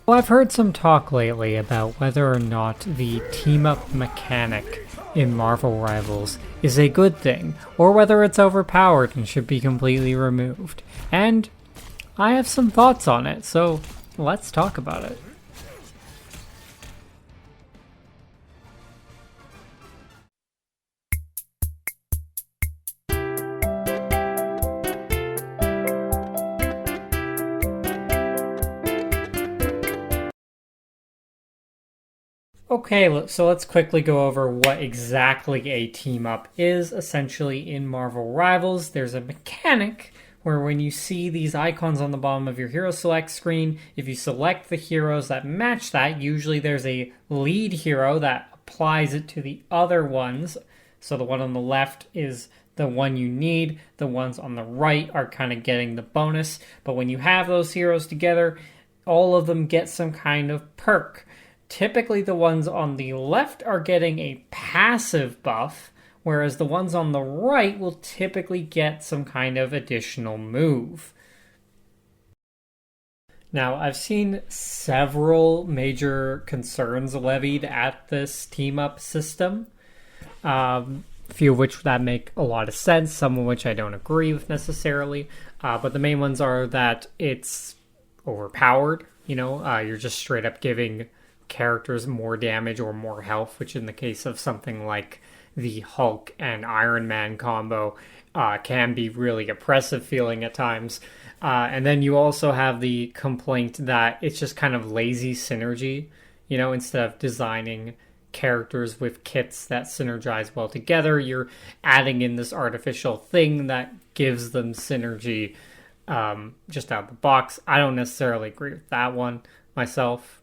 Well, I've heard some talk lately about whether or not the team-up mechanic in Marvel Rivals is a good thing, or whether it's overpowered and should be completely removed. And I have some thoughts on it, so let's talk about it. Okay, so let's quickly go over what exactly a team up is. Essentially, in Marvel Rivals, there's a mechanic where when you see these icons on the bottom of your hero select screen, if you select the heroes that match that, usually there's a lead hero that applies it to the other ones. So the one on the left is the one you need, the ones on the right are kind of getting the bonus. But when you have those heroes together, all of them get some kind of perk. Typically, the ones on the left are getting a passive buff, whereas the ones on the right will typically get some kind of additional move. Now, I've seen several major concerns levied at this team-up system, a few of which that make a lot of sense, some of which I don't agree with necessarily, but the main ones are that it's overpowered, you're just straight up giving characters more damage or more health, which in the case of something like the Hulk and Iron Man combo can be really oppressive feeling at times. And then you also have the complaint that it's just kind of lazy synergy, instead of designing characters with kits that synergize well together, you're adding in this artificial thing that gives them synergy just out of the box. I don't necessarily agree with that one myself.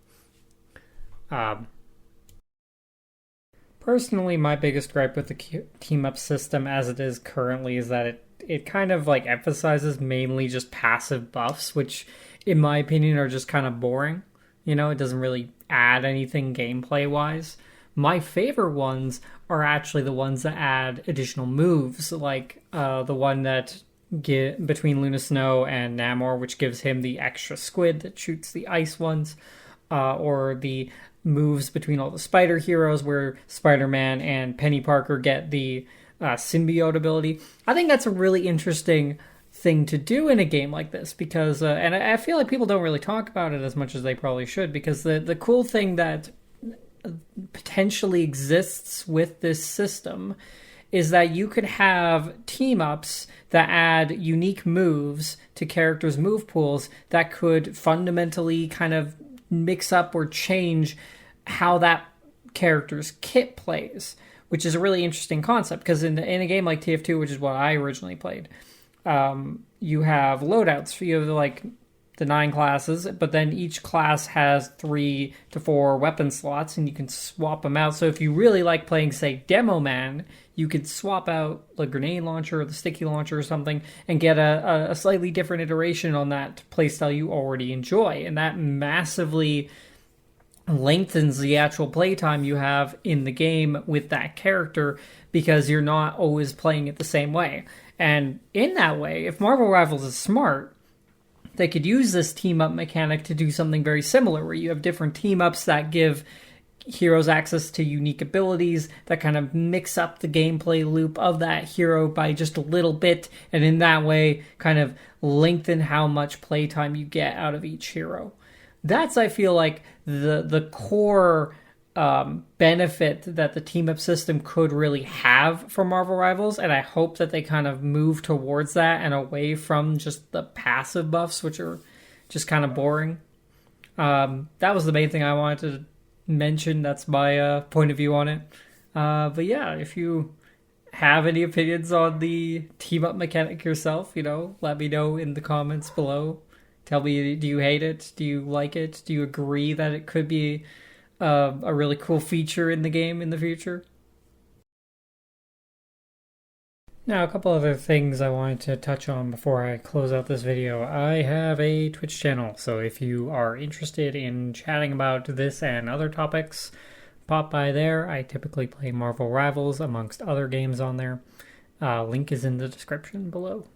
Personally, my biggest gripe with the team-up system as it is currently is that it kind of like emphasizes mainly just passive buffs, which in my opinion are just kind of boring. It doesn't really add anything gameplay-wise. My favorite ones are actually the ones that add additional moves, like the one that between Luna Snow and Namor, which gives him the extra squid that shoots the ice ones, or the moves between all the spider heroes where Spider-Man and Penny Parker get the symbiote ability. I think that's a really interesting thing to do in a game like this because, and I feel like people don't really talk about it as much as they probably should, because the cool thing that potentially exists with this system is that you could have team-ups that add unique moves to characters' move pools that could fundamentally kind of mix up or change how that character's kit plays, which is a really interesting concept because in a game like TF2, which is what I originally played, you have loadouts. You have like the 9 classes, but then each class has 3 to 4 weapon slots and you can swap them out. So if you really like playing, say, Demo Man, you could swap out the grenade launcher or the sticky launcher or something and get a slightly different iteration on that playstyle you already enjoy. And that massively lengthens the actual playtime you have in the game with that character because you're not always playing it the same way. And in that way, if Marvel Rivals is smart, they could use this team-up mechanic to do something very similar, where you have different team-ups that give heroes access to unique abilities that kind of mix up the gameplay loop of that hero by just a little bit, and in that way kind of lengthen how much playtime you get out of each hero. That's, I feel like, the core benefit that the team-up system could really have for Marvel Rivals, and I hope that they kind of move towards that and away from just the passive buffs, which are just kind of boring. That was the main thing I wanted to mention. That's my point of view on it. But yeah, if you have any opinions on the team-up mechanic yourself, let me know in the comments below. Tell me, do you hate it? Do you like it? Do you agree that it could be a really cool feature in the game in the future? Now, a couple other things I wanted to touch on before I close out this video. I have a Twitch channel, so if you are interested in chatting about this and other topics, pop by there. I typically play Marvel Rivals amongst other games on there. Link is in the description below.